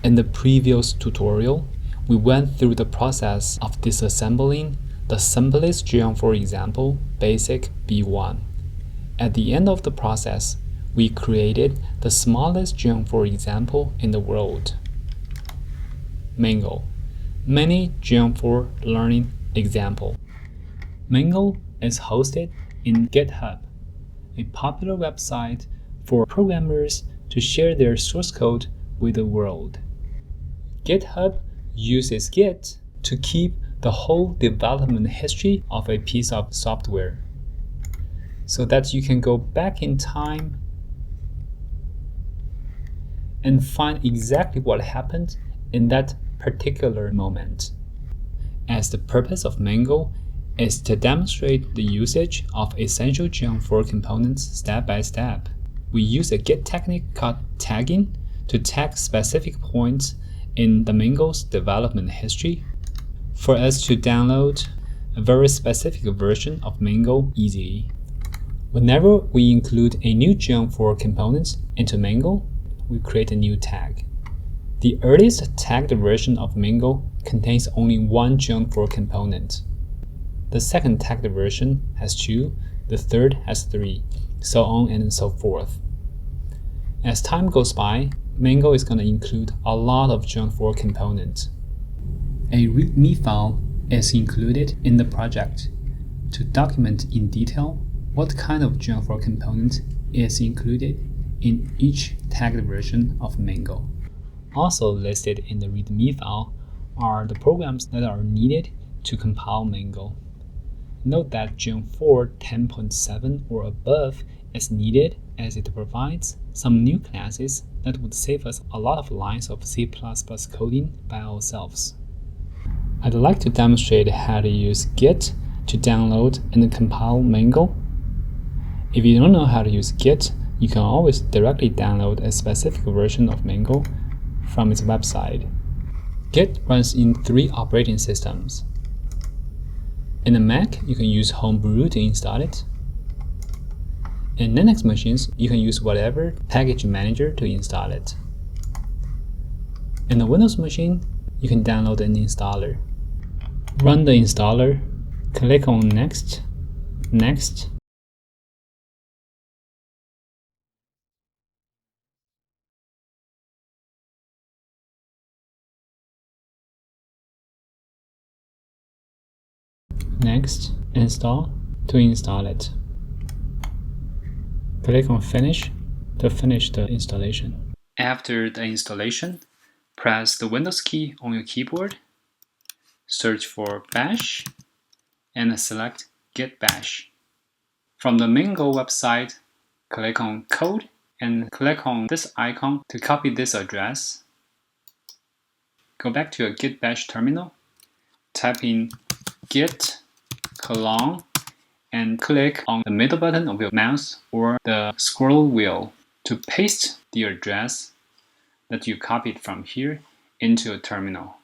In the previous tutorial, we went through the process of disassembling the simplest Geant4 example, basic B1. At the end of the process, we created the smallest Geant4 example in the world, MinGLE, Mini Geant4 Learning Example. MinGLE is hosted in GitHub, a popular website for programmers to share their source code with the world. GitHub uses Git to keep the whole development history of a piece of software, so that you can go back in time and find exactly what happened in that particular moment. As the purpose of MinGLE is to demonstrate the usage of essential Geant4 components step by step, we use a Git technique called tagging to tag specific points in the MinGLE's development history for us to download a very specific version of MinGLE easily. Whenever we include a new Geant4 component into MinGLE, we create a new tag. The earliest tagged version of MinGLE contains only one Geant4 component. The second tagged version has 2, the third has 3, so on and so forth. As time goes by, MinGLE is going to include a lot of Geant4 components. A README file is included in the project to document in detail what kind of Geant4 component is included in each tagged version of MinGLE. Also listed in the README file are the programs that are needed to compile MinGLE. Note that Geant4 10.7 or above is needed, as it provides some new classes that would save us a lot of lines of C++ coding by ourselves. I'd like to demonstrate how to use Git to download and compile MinGLE. If you don't know how to use Git, you can always directly download a specific version of MinGLE from its website. Git runs in 3 operating systems. In a Mac, you can use Homebrew to install it. In Linux machines, you can use whatever package manager to install it. In a Windows machine, you can download an installer. Run the installer, click on Next, Next. Next, Install to install it. Click on Finish to finish the installation. After the installation, press the Windows key on your keyboard, search for Bash, and select Git Bash. From the MinGLE website, click on Code and click on this icon to copy this address. Go back to your Git Bash terminal, type in git clone and click on the middle button of your mouse or the scroll wheel to paste the address that you copied from here into a terminal.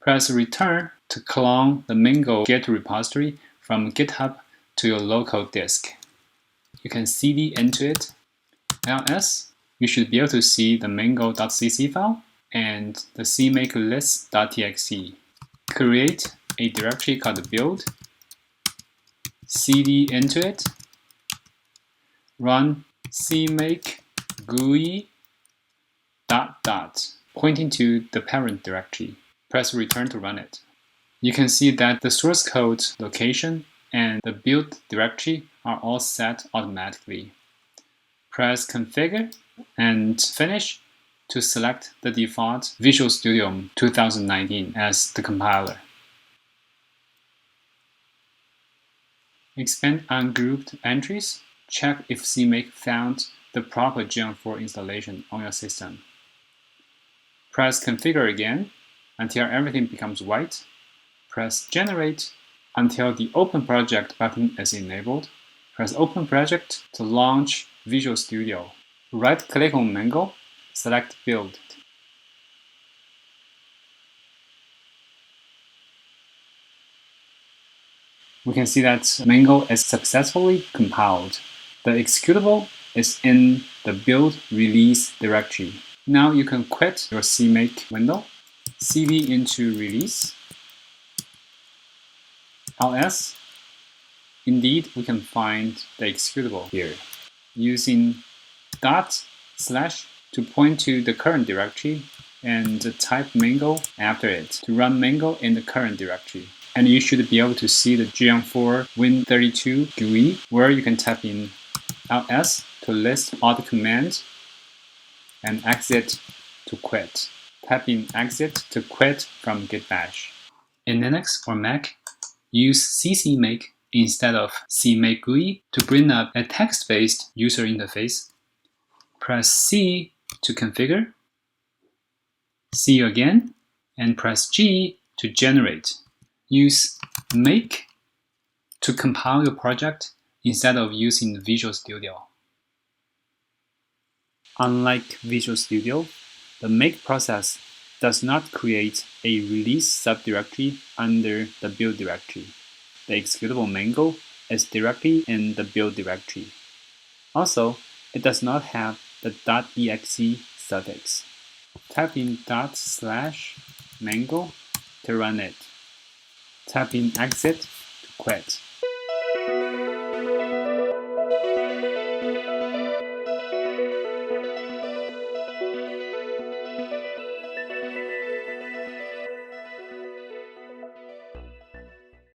Press Return to clone the MinGLE Git repository from GitHub to your local disk. You can cd into it. Ls, you should be able to see the mingle.cc file and the cmakelist.txt. Create a directory called build, cd into it, run cmake GUI ... pointing to the parent directory. Press return to run it. You can see that the source code location and the build directory are all set automatically. Press configure and finish to select the default Visual Studio 2019 as the compiler. Expand ungrouped entries. Check if CMake found the proper Geant4 installation on your system. Press configure again until everything becomes white. Press generate until the open project button is enabled. Press open project to launch Visual Studio. Right click on MinGLE, select build. We can see that MinGLE is successfully compiled. The executable is in the build release directory. Now you can quit your CMake window, cv into release, ls. Indeed, we can find the executable here. Using // to point to the current directory and type MinGLE after it to run MinGLE in the current directory. And you should be able to see the Geant4 Win32 GUI where you can type in ls to list all the commands and exit to quit. Type in exit to quit from git bash. In Linux or Mac, use ccmake instead of CMake GUI to bring up a text-based user interface. Press C to configure, C again, and press G to generate. Use make to compile your project instead of using Visual Studio. Unlike Visual Studio, the make process does not create a release subdirectory under the build directory. The executable MinGLE is directly in the build directory. Also, it does not have the .exe suffix. Type in /MinGLE to run it. Type in exit to quit.